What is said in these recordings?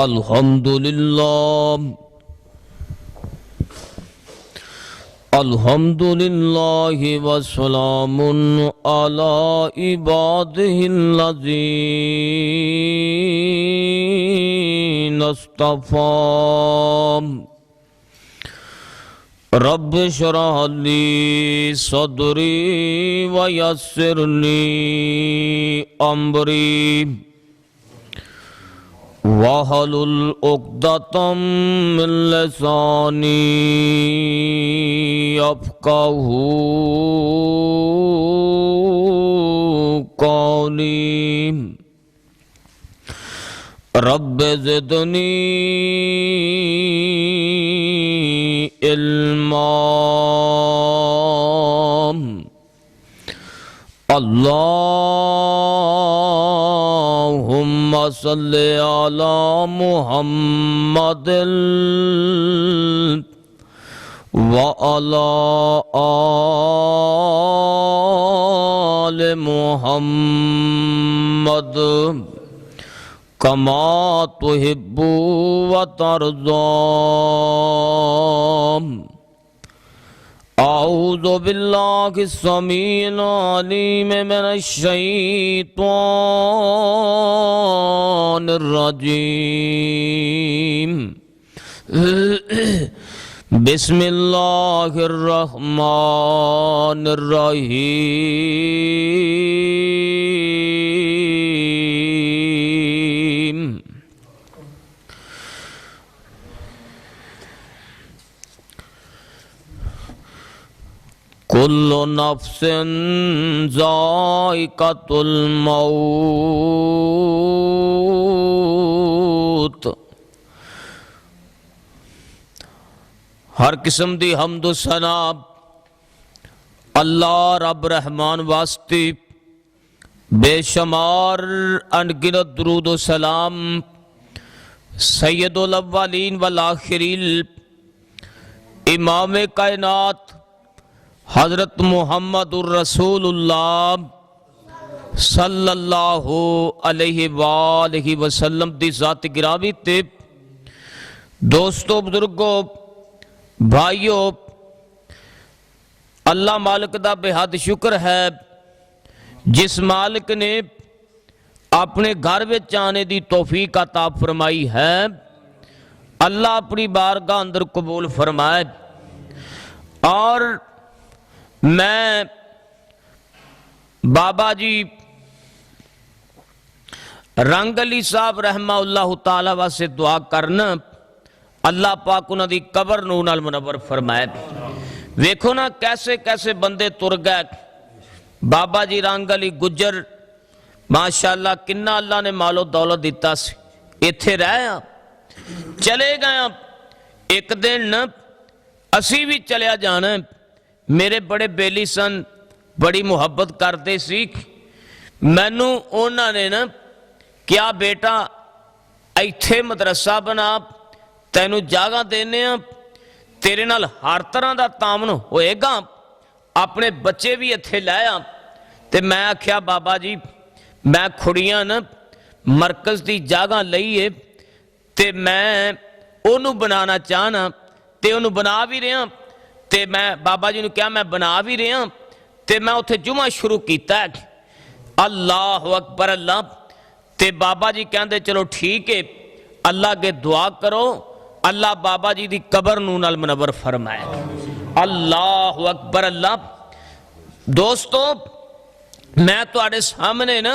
अल्हम्दुलिल्लाह अल्हम्दुलिल्लाहि वस्सलामुन अला इबादिहिल्लज़ीना इस्तफ़ा रब्बि इश्रह ली सदरी व यस्सिर ली अम्री वहलुल उक़दतम मिन लिसानी यफ़क़हू क़ौली रब्बि ज़िदनी इल्मा अल्लाहुम्मा सल्लि अला मुहम्मदिल व अला आलि मुहम्मद कमा तुहिब्बु व तर्ज़ा। अऊज़ु बिल्लाहि समीइल अलीम मिनश शैतानिर रजीम। बिस्मिल्लाहिर रहमानिर रहीम। कुल्लु नफ्सिन ज़ाइक़तुल मौत। हर किस्म दी हम्दो सना अल्लाह रब रहमान वास्ते, बेशुमार अनगिनत दुरूद व सलाम सैयदुल अव्वलीन वल आखिरीन इमाम कायनात हज़रत मुहम्मदुर रसूलुल्लाह सल्लल्लाहु अलैहि वालैहि वसल्लम दी ज़ात गिरामी ते। दोस्तों, बुजुर्गों, भाइयों, अल्लाह मालिक दा बेहद शुक्र है जिस मालिक ने अपने घर में आने की तौफीक अता फरमाई है। अल्लाह अपनी बारगाह अंदर कबूल फरमाए। और मैं बाबा जी रंग अली साहब रहमतुल्लाह ताला वास्ते दुआ करना, अल्लाह पाक उन्हां दी कबर नूर नाल मुनव्वर फरमाए। वेखो ना कैसे कैसे बंदे तुर गए। बाबा जी रंग अली गुजर माशाअल्लाह किन्ना अल्लाह ने मालो दौलत दिता सी, इत्थे रहे चले गए। एक दिन असी भी चलिया जाना। मेरे बड़े बेली सन, बड़ी मुहब्बत करते सी। मैनू उन्होंने ना क्या बेटा इत्थे मदरसा बना, तैनू जगह देने, तेरे नाल हर तरह का तामन होएगा, अपने बच्चे भी इत्थे लाया। ते मैं आख्या बाबा जी मैं खुड़ियां ना मरकज की जगह लई है ते मैं ओनू बनाना चाहना ते ओनू बना भी रहा। ते मैं बाबा जी ने कहा मैं बना भी रहा ते मैं उत्थे जुमा शुरू किया। अल्लाह अकबर अल्लाह। ते बाबा जी कहते चलो ठीक है, अल्लाह के दुआ करो, अल्लाह बाबा जी की कबर नूर नाल मुनव्वर फरमाए। अल्लाह अकबर अल्लाह। दोस्तों, मैं तुहाडे सामने ना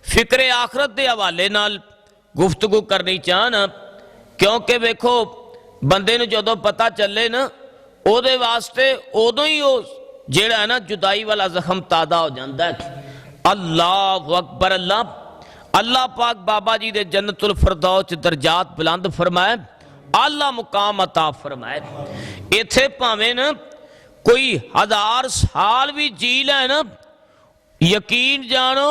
फिक्रे आखरत के हवाले नाल गुफ्तगू करनी चाहना, क्योंकि वेखो बंदे नूं जदों पता चले ना ओदे वास्ते उदों ही जेड़ा है ना जुदाई वाला जख्म तादा हो जाता है। अल्लाह अकबर अल्लाह। अल्लाह पाक बाबा जी दे जन्नतुल फिरदौस दरजात बुलंद फरमाए, आला मुकाम अता फरमाए। इत्थे भावें ना कोई 1000 साल भी जी लै ना, यकीन जानो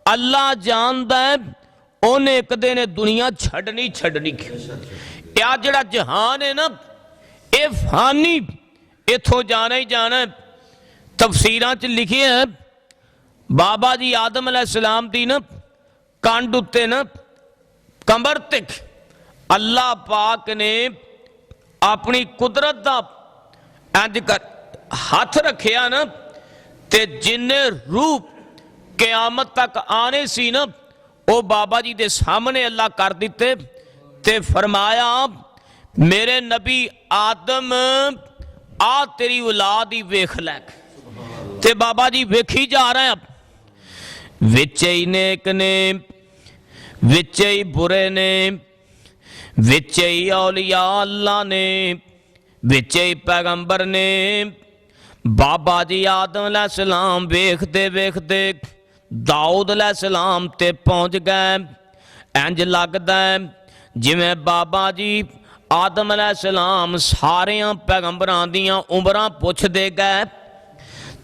अल्लाह जानदा है उन्हें एक दिन दुनिया छड़नी छड़नी। क्या जड़ा जहान है ना ये फानी, इथों जाना ही जाना है। तफसीरां च लिखे है बाबा जी आदम अलैहिस्सलाम दी ना कंड उत्ते ना कमर तक अल्लाह पाक ने अपनी कुदरत का इंज कर हाथ रखिया ना, ते जिन्ने रूप क़यामत तक आने सी ना, वो बाबा जी दे सामने अल्लाह कर दिते। ते फरमाया मेरे नबी आदम आ तेरी औलाद ही वेख लै। ते बाबा जी वेखी जा रहे हैं, विच ही नेक ने, विच ही बुरे ने, विच ही औलिया अल्लाह ने, विच ही पैगंबर ने। बाबा जी आदम अलैहिस्सलाम वेखते वेखते दाऊद अलैहिस्सलाम ते पहुंच गए। इंज लगदा है जिवें बाबा जी आदम अलैहिस्सलाम सारियां पैगंबरां दियां उमरां पुछदे गए,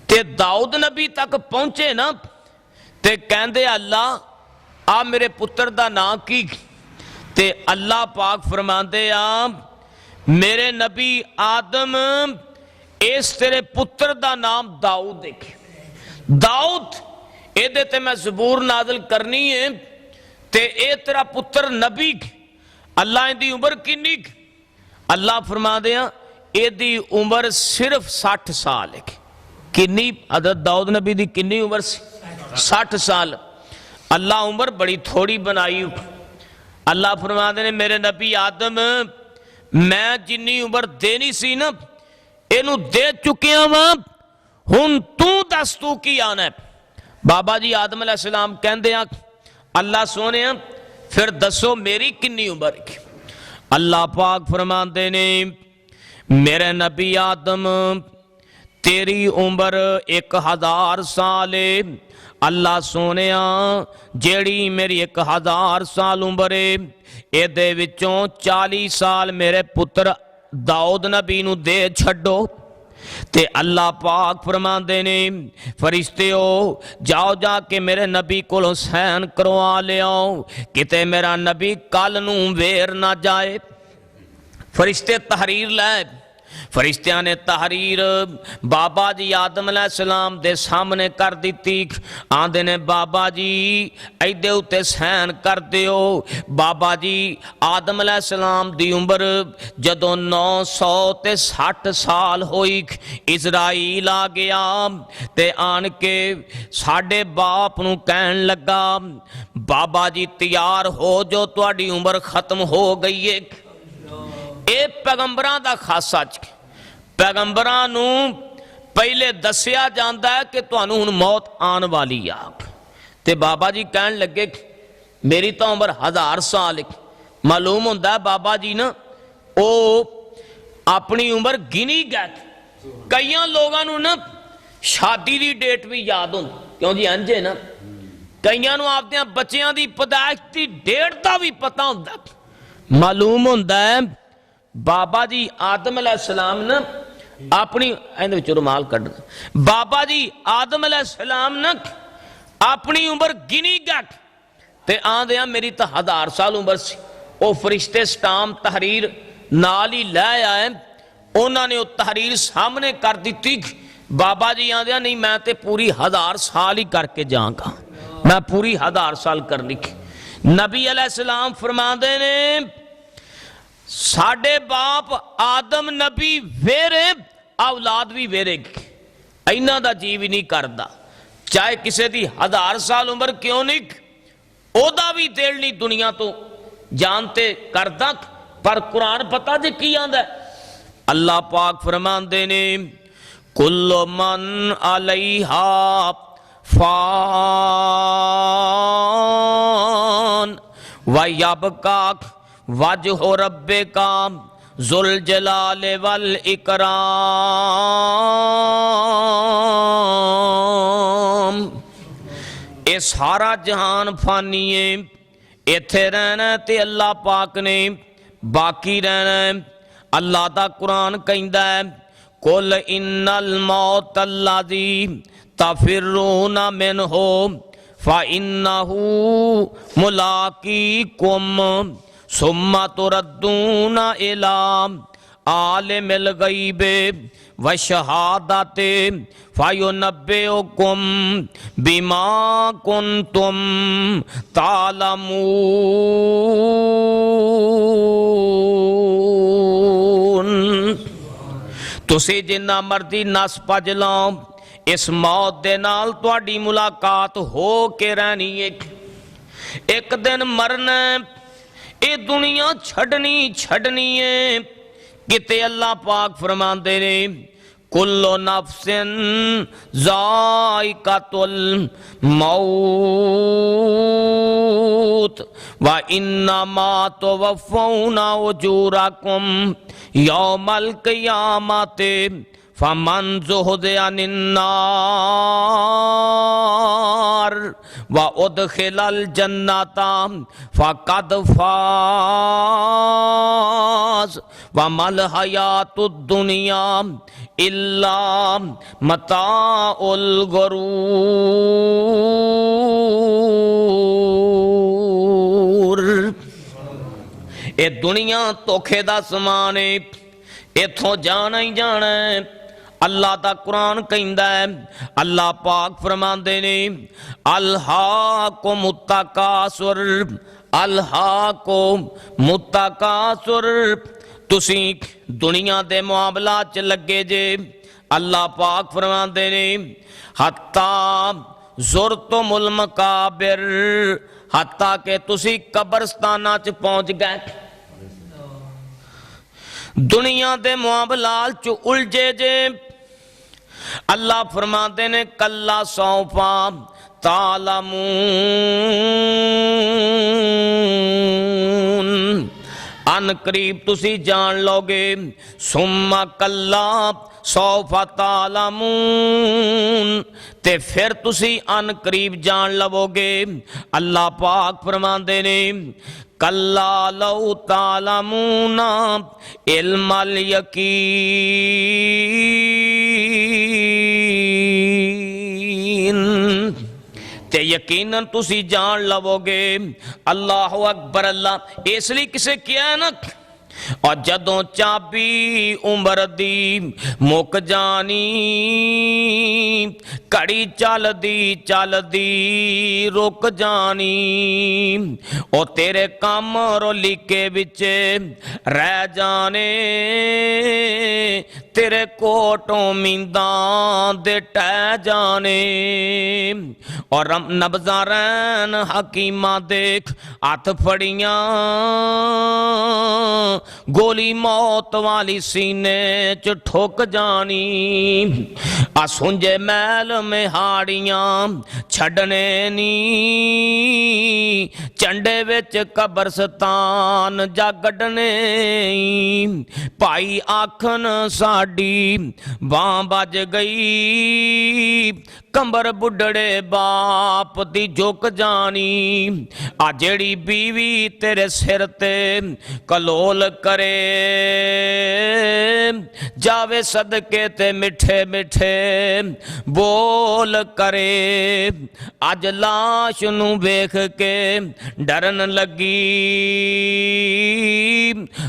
ते दाऊद नबी तक पहुंचे ना, ते कहंदे अल्लाह आ मेरे पुत्र दा नाम की? ते अल्लाह पाक फरमांदे आ मेरे नबी आदम इस तेरे पुत्र दा नाम दाऊद है। दाऊद एदे ते मैं ज़बूर नाज़िल करनी है, ते ए तेरा पुत्र नबी। अल्लाह इहदी उम्र किन्नी? अल्लाह फरमांदे आ एदी उम्र सिर्फ 60 साल है। किन्नी? हज़रत दाऊद नबी दी किन्नी उम्र सी? 60 साल। अल्लाह उम्र बड़ी थोड़ी बनाई। अल्लाह फरमाते ने मेरे नबी आदम मैं जिन्नी उम्र देनी सी ना इनू दे चुकिया वा, हुण तू दस तू की आना है। बाबा जी आदम अलैहिस्सलाम कहंदे आ अल्लाह सोने फिर दसो मेरी किन्नी उम्र है? अल्लाह पाक फरमाते ने मेरे नबी आदम तेरी उम्र 1000 साल है। अल्लाह सोने जेड़ी मेरी 1000 साल उम्र है एदे विचों 40 साल मेरे पुत्र दाऊद नबी नू दे छड्डो। ते अल्लाह पाक फरमांदे ने फरिश्तेओ जाओ जाके मेरे नबी कोलों सैन करवा ले आओ, किते मेरा नबी कल नू वेर ना जाए। फरिश्ते तहरीर लाए। फरिश्तियां ने तहरीर बाबा जी आदम अलैहिस्सलाम दे सामने कर दी। आंदे ने बाबा जी ऐदे उत्ते सैन कर दिओ। बाबा जी आदम अलैहिस्सलाम दी उम्र जदों 960 साल होई, इजराइल आ गया ते आन के साडे बाप नू कहन लगा बाबा जी तैयार हो जो तुहाडी उम्र खत्म हो गई है। ये पैगंबरां दा खासा पैगंबरां नू पहले दसिया जाता है कि तुहानू हुण मौत आने वाली आ। ते बाबा जी कहन लगे मेरी तो उम्र 1000 साल है। मालूम होंदा है बाबा जी ना ओ अपनी उम्र गिनी गए। कई लोगों नू ना शादी की डेट भी याद होंदी, क्यों जी इंज है ना, कईयां नू आपदे बच्चों की पैदाइश की डेट का भी पता होंदा। मालूम होंदा है बाबा जी आदम अलैहिस्सलाम ना अपनी रुमाल कढ़ना, बाबा जी आदम अलैहिस्सलाम ना अपनी उम्र गिनी गए ते आंदे मेरी तो 1000 साल उम्र सी। वो फरिश्ते स्टाम तहरीर नाल ही लै आए, उन्होंने वो तहरीर सामने कर दी। बाबा जी आंदे नहीं मैं तो पूरी 1000 साल ही करके जाऊंगा, मैं पूरी 1000 साल कर लिखी। नबी अलैहिस्सलाम फरमाते ने साडे बाप आदम नबी वेरे औलाद भी वेरेगी, इन्हां दा जी भी नहीं करता, चाहे किसी की 1000 साल उम्र क्यों नहीं, ओदा भी दिल नहीं दुनिया तो जानते करता। पर कुरान पता जी की आंदा, अल्लाह पाक फरमांदे ने कुल्लु मन अलैहा फान व यबका वजह रब्बे का जुल जलाल वल इकराम। ये सारा जहान फानी है, इत्थे रहना ते अल्लाह पाक ने बाकी रहना है। अल्लाह दा कुरान कहंदा है कुल इन्नल मौत अल्लाजी तफिरूना मिनहु फा इन्नहु मुलाकीकुम सुम्मा तुरद्दूना इला आलिमिल गैबे व शहादते फयुनब्बिउकुम बिमा कुंतुम तालमून। तुसी जिन्ना मर्जी नस भज लाओ, इस मौत दे नाल तुहाडी मुलाकात हो के रहनी है। एक दिन मरना, ये दुनिया छड़नी छड़नी है। किते अल्लाह पाक फरमांदे ने कुल्लो नफ्सिन ज़ाइक़तुल मौत व इन्नमा तुवफ़्फ़ौना उजूरकुम यौमल क़ियामति फमन ज़ुहज़िया अन्नार व उदखिलल जन्नता फ़क़द फ़ाज़ व मल हयातुद दुनिया इल्ला मताउल गुरूर। ये दुनिया धोखे दा समान है, इथों जाना ही जाना है। अल्लाह दा कुरान कहंदा है, अल्लाह पाक फरमांदे ने अल्हाकुम मुत्तकासुर, अल्हाकुम मुत्तकासुर। तुसी दुनिया दे मुआमला च लगे जे। अल्लाह पाक फरमांदे ने हत्ता ज़ुरतुमुल मकाबिर, हत्ता के तुसी कब्रस्ताना च पहुंच गए। दुनिया दे मुआमलात च उलझे जे। अल्लाह फरमाते ने कल्ला सौफा तालमून, अन करीब तुसी जान लोगे। सुम्मा कल्ला सौफा तालमून, ते फिर तुसी अन करीब जान लवोगे। अल्लाह पाक फरमाते ने कल्ला लौ तालमूना इल्मल यकीन, ते यकीनन तुसी जान लवोगे। अल्लाह अकबर। अल्लाह इसलिए किसे किया है ना, और जदों चाबी उम्र दी मुक जानी, घड़ी चलदी चलदी रुक जानी। ओ तेरे काम लिखे बिच रह जाने, तेरे कोटों मींदां दे टह जाने। और नब्ज़ां रैन हकीमा देख हथ फड़ियां, गोली मौत वाली सीने च ठोक जानी। आ सुंजे मैल में हाड़ियां छड़ने नी, चंडे विच कब्रस्तान जा गड्ढने। भाई आखन साडी बां बज गई, कंबर बुढ़ड़े बाप दी झुक जानी। आ जेड़ी बीवी तेरे सिर ते कलोल करे, जावे सदके ते मिठे मिठे बोल करे। अज लाश नू वेख के डरन लगी,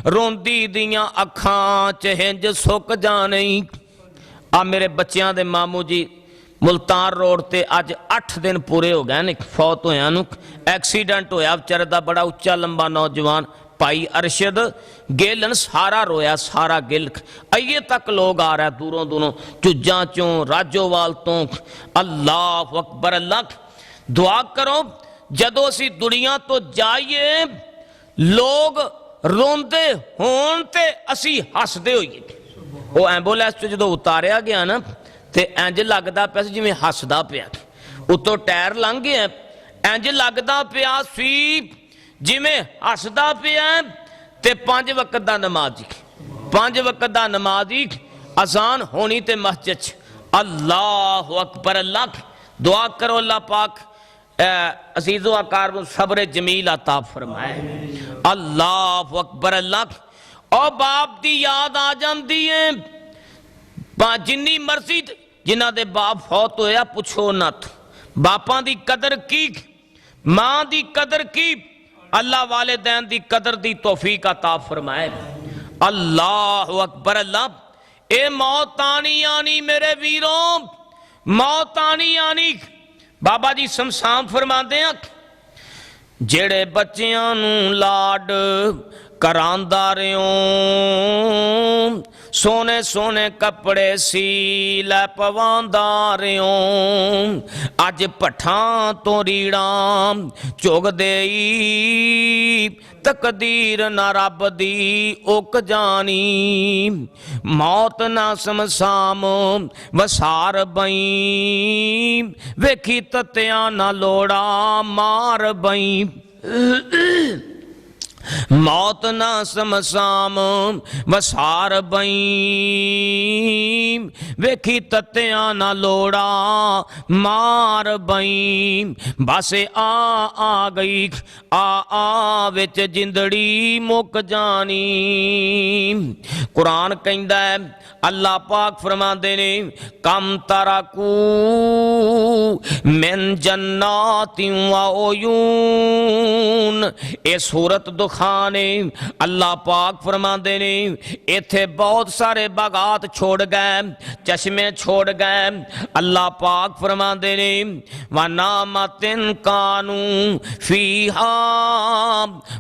रोंदी दियां अखां च हिंज सुक जानी। आ मेरे बच्चियां दे मामू जी मुल्तान रोड ते अज 8 दिन पूरे हो गए ने फौत होया नू। एक्सीडेंट होया बेचारे दा, बड़ा उच्चा लंबा नौजवान भाई अरशद गिलन। सारा रोया, सारा गिल। अये तक लोग आ रहे दूरों दूरों, चुजा चों राजोवाल तो। अल्लाह अकबर। अल्लाह दुआ करो जदों असी दुनिया तो जाइए लोग रोंदे होण ते असी हसदे होइए। वो एंबुलेंस च जो उतारिया गया ना, ते इंज लगदा पिया जिवें हसदा पिया। उतों टायर लंघ गया, इंज लगदा पिया सी जिवें हसदा पिया। ते 5 वक्त दा नमाजी, 5 वक्त दा नमाजी अजान होनी ते मस्जिद च। अल्लाह अकबर। अल्लाह दुआ करो अल्लाह पाक अजीज़ो आकार सब्र जमील अता फरमाए। अल्लाह अकबर। अल्लाह और बाप दी याद आ जाती है। जिन्नी मर्जी जिन्हां दे बाप फौत होया पुछो नत। बापां दी कदर की, मां दी कदर की। अल्लाह वालिदैन दी कदर दी तौफीक अता फरमाए। अल्लाह अकबर। अल्लाह ए मौत आनी आनी मेरे वीरों, मौत आनी आनी। बाबा जी शमशान फरमाते हैं जेड़े बच्चियां नू लाड करांदा रियो, सोने सोने कपड़े सी लै पवांदा रियो, अज भट्ठां तो रीड़ा चुग देई, तकदीर ना रब दी उक जानी, मौत ना समसाम वसार बई, वेखी तत्या ना लोड़ा मार बई, मौत ना समसाम वसार बई, वेखी तत्या ना लोड़ा मार बई, बस आ गई आ विच जिंदड़ी मुक जानी। कुरान कहंदा है, अल्लाह पाक फरमाते ने कम तराकू मिन जन्नातिन व उयून। ये सूरत दुखान है। अल्लाह पाक फरमाते ने इथे बहुत सारे बागात छोड़ गए, चश्मे छोड़ गए। अल्लाह पाक फरमाते ने व नामतिन कानू फीहा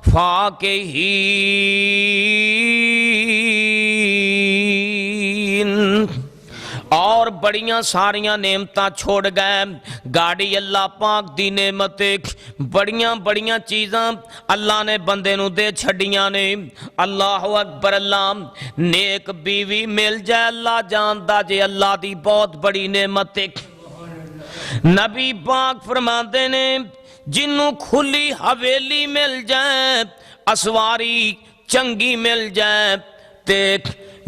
फाकिहीन। और बड़ियां सारियां नेमतां छोड़ गए। गाड़ी अल्लाह पाक दी नेमत, बड़ियां बड़ियां चीज़ां अल्लाह ने बंदे नू दे छड़ियां ने। अल्लाह अकबर। अल्लाह नेक बीवी मिल जाए, अल्लाह जानदा जे अल्लाह दी बहुत बड़ी नेमत है। नबी पाक फरमाते ने जिन्नू खुली हवेली मिल जाए, असवारी चंगी मिल जाए, ते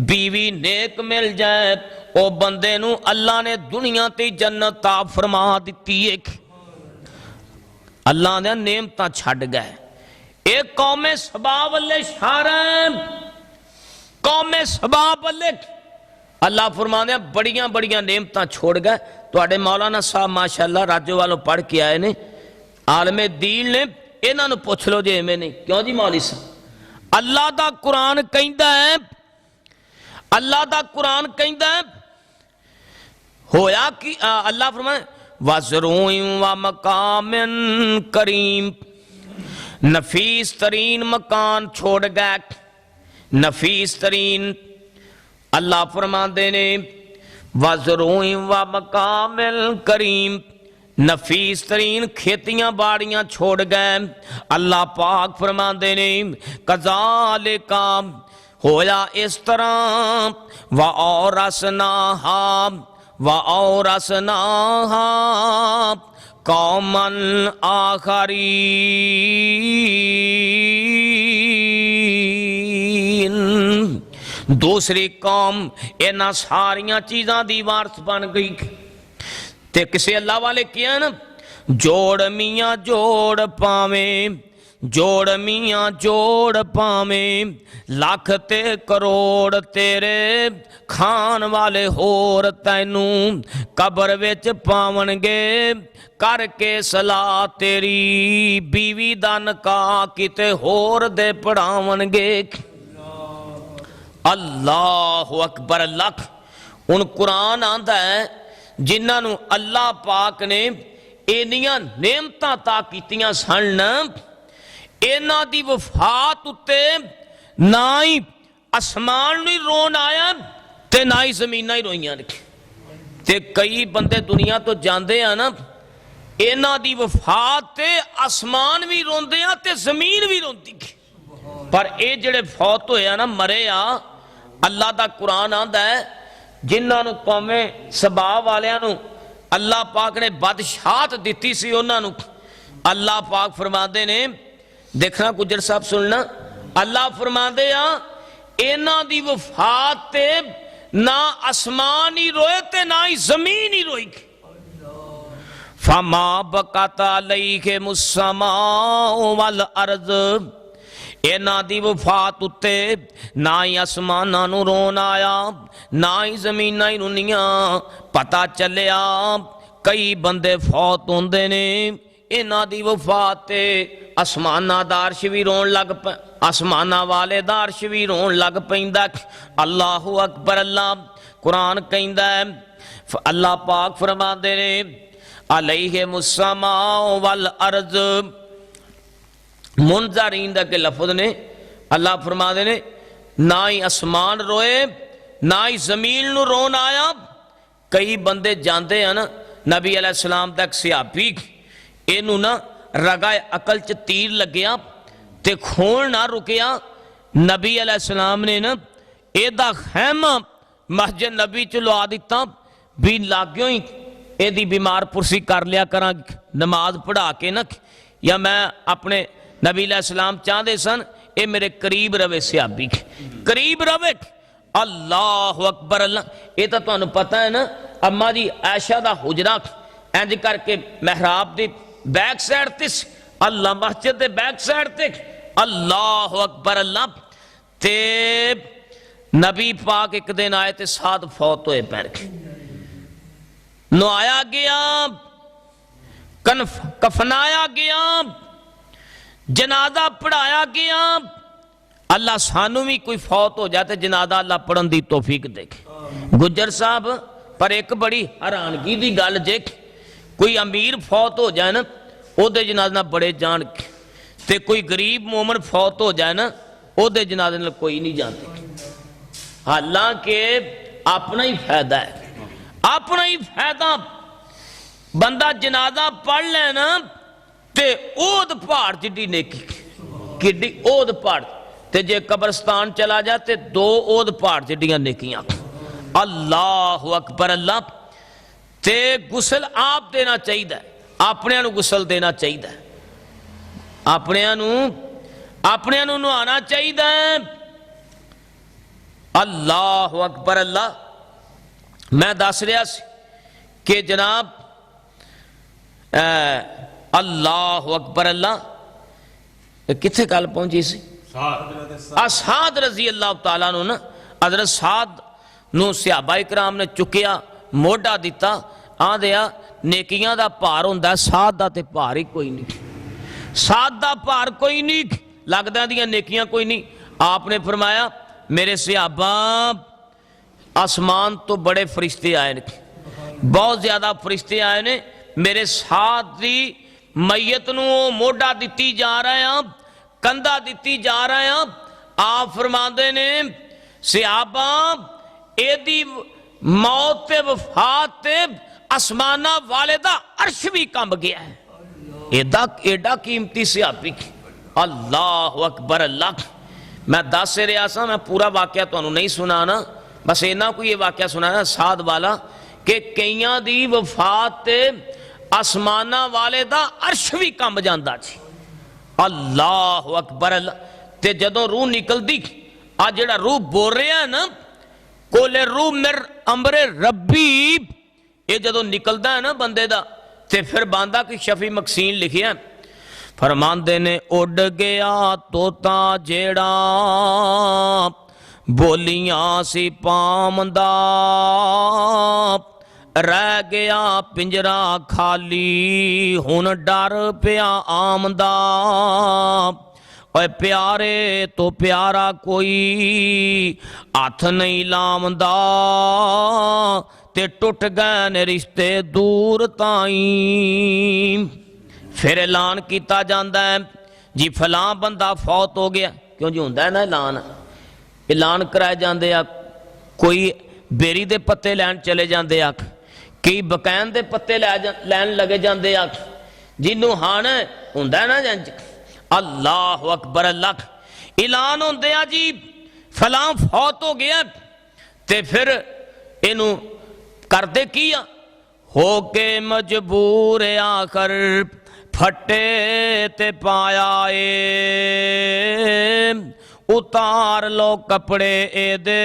बीवी नेक मिल जाए, ओ बंदे नू अल्लाह ने दुनिया ते जन्नत आ फरमा दी है। अल्लाह ने नेमतां छड़ गए। एक कौमे सबा वल्ले शारा, कौमे सबा वल्ले अल्लाह फरमाते बड़ियां बड़ियां नेमतां छोड़ गए। तुहाडे मौलाना साहब माशाअल्लाह राजो वालों पढ़ के आए ने, आलमे दीन ने, इन्हां नू पुछ लो जे इवें नहीं। क्यों जी मौली साहब? अल्लाह दा कुरान कहंदा है, अल्लाह दा कुरान कहंदा है होया कि अल्लाह फरमाए वज़रूइन व मकामिन करीम, नफीस तरीन मकान छोड़ गए, नफीस तरीन। अल्लाह फरमाते ने वज़रूइन व मकामिन करीम, नफीस तरीन खेतियां बाड़ियां छोड़ गए। अल्लाह पाक फरमाते ने कज़ालिका होया इस तरह व औरसनाहा कौमन आखरीन। दूसरी कौम इन्हां सारियां चीज़ां दी वारस बन गई। ते किसी अल्लाह वाले किया ना, जोड़ मियाँ जोड़ पावे, जोड़ मियाँ जोड़ पावे, लख ते करोड़ तेरे खान वाले होर तैनू कबर विच पावणगे, करके सलाह तेरी बीवी दा निकाह किते होर दे पढ़ावणगे। अल्लाह अकबर। अल्लाह हुण कुरान आंदा है जिन्हां अल्लाह पाक ने इन्नियां नेमतां ता कीतियां सन, इन्हां दी वफात उत्ते ना ही आसमान नहीं रोन आया ते ना ही जमीनां ही रोईयां ने। ते कई बंदे दुनिया तो जाते हैं ना, इन्हां दी वफात ते आसमान भी रोंदे आ ते जमीन भी रोंदी। पर ये जिहड़े फौत होए ना, मरे आ, अल्लाह दा कुरान आंदा है जिन्हां कौमे सबा वालियां नू अल्लाह पाक ने बादशाहत दिती सी, उन्हां नू अल्लाह पाक फरमाते ने, देखना गुजर साहब सुनना, अल्लाह फरमाते आ इन्हां दी वफात ते ना आसमान ही रोए ते ना ही जमीन ही रोई। फमा बकाता अलैहि मुस्समाउ वल अर्ज़, इन्हां दी वफात उत्ते ना ही आसमानां नू रोन आया, ना ही जमीनां ही रुनियां। पता चलिया कई बंदे फौत होंदे ने इन्हां दी वफात ते आसमानां दा अर्श भी रोन लग प आसमानां वाले दा अर्श भी रोन लग पैंदा। अल्लाहु अकबर। अल्लाह कुरान कहंदा है, अल्लाह पाक फरमाते ने अलैहिमुस्समाउ वल अर्ज, मुनज़रीन दा के लफ्ज़ ने। अल्लाह फरमाते ने ना ही आसमान रोए ना ही जमीन नूं रोन आया। कई बंदे जाते हैं ना नबी अलैहिस्सलाम तक सिहाबी, इनू ना रगा अकल च तीर लग्या ते खून ना रुकिया। नबी अलैहिस्सलाम ने ना एदा खैमा मस्जिद नबी च लवा दिता भी लाग्यों ही एदी बीमार पुरसी कर लिया करा नमाज पढ़ा के ना, या मैं अपने नबी अलैहिस्सलाम चाहते सन ये मेरे करीब रवे, सिहाबी करीब रवे। अल्लाह अकबर। अल्लाह ये तो तुहानू पता है ना, अम्मा जी आयशा दा हुजरा इंज करके महराब दी बैक साइड ते, अल्लाह मस्जिद दे बैक साइड ते। अल्लाह अकबर। अल्लाह ते नबी पाक एक दिन आए ते साथ फौत होए पैर के, नुआया गया, कफनाया गया, जनाजा पढ़ाया गया। अल्लाह सानू भी कोई फौत हो जाए तो जनाजा अल्लाह पढ़न की तौफीक दे। गुज्जर साहब पर एक बड़ी हैरानगी की गल जे, कोई अमीर फौत हो जाए ना ओदे जनाजे नाल बड़े जान, ते कोई गरीब मोमन फौत हो जाए ना ओदे जनाजे नाल कोई नहीं जाते। हालांकि अपना ही फायदा है, अपना ही फायदा। बंदा जनाजा पढ़ लेना ते ओद पहाड़ जिड्डी नेकी, किड्डी ओद पहाड़, ते जे कब्रस्तान चला जा ते दो ओद पहाड़ जिड्डियां नेकियां। अल्लाह अकबर। अल्लाह ते गुसल आप देना चाहिए, अपने गुसल देना चाहिए, अपने नहाना चाहिए। अल्लाह अकबर। अल्लाह मैं दस रहा कि जनाब अल्लाह अकबर। अल्लाह किथे गल पहुंची सी, साद रजी अल्लाह तआला नूं ना, हजरत साद नूं सहाबा इकराम ने चुकिया, मोढ़ा दिता, आंदिया नेकियां दा भार हुंदा, साद दा ते भार ही कोई नहीं, साद दा भार कोई नहीं, लगदा दियां नेकियां कोई नहीं। आपने फरमाया मेरे सहाबा आसमान तो बड़े फरिश्ते आए ने, बहुत ज्यादा फरिश्ते आए ने, मेरे साथ दी मैयत नूं मोढ़ा दिती जा रहे हैं, कंधा दिती जा रहे हैं। आप फरमाते ने सहाबा एदी मौत ते वफात ते आसमाना वाले दा अर्श भी कंब गया है। एदा एडा कीमती सहाबी। अल्लाह अकबर। अल्लाह मैं दस रहा सा, मैं पूरा वाकया तुहानू नहीं सुनाना, बस इन्ना कोई ये वाकया सुनाना साध वाला कि कईयां दी वफात ते आसमाना वाले दा अर्श भी कंब जांदा जी। अल्लाह अकबर। अल्लाह ते जदों रूह निकलदी, आ जेड़ा रूह बोल रहा है ना, कोले रूह मिर अमरे रब्बी, ये जदों निकलदा है ना बंदे दा, ते फिर बांदा कि शफी मकसीन लिखिया फरमांदे ने उड़ गया तोता जेड़ा बोलियां सी पामदा, रह गया पिंजरा खाली हुन डर पिया आमदा। ओए प्यारे तो प्यारा कोई हथ नहीं लामदा, ते टुट गए ने रिश्ते दूर ताई। फिर ऐलान किया जाता है जी फलां बंदा फौत हो गया, क्यों जी होंदा है ना ऐलान कराए जाते आ, कोई बेरी दे पत्ते लैन चले जाते आ, कई बकैन दे पत्ते लैन लगे जाते आ, जिन्हों हाण होंदा है ना जंज। अल्लाह अकबर। अल्लाह ऐलान होंदे आ जी फलां फौत हो गया, ते फिर इनू करते की आ, हो के मजबूर आखर फटे ते पाया ए, उतार लो कपड़े एदे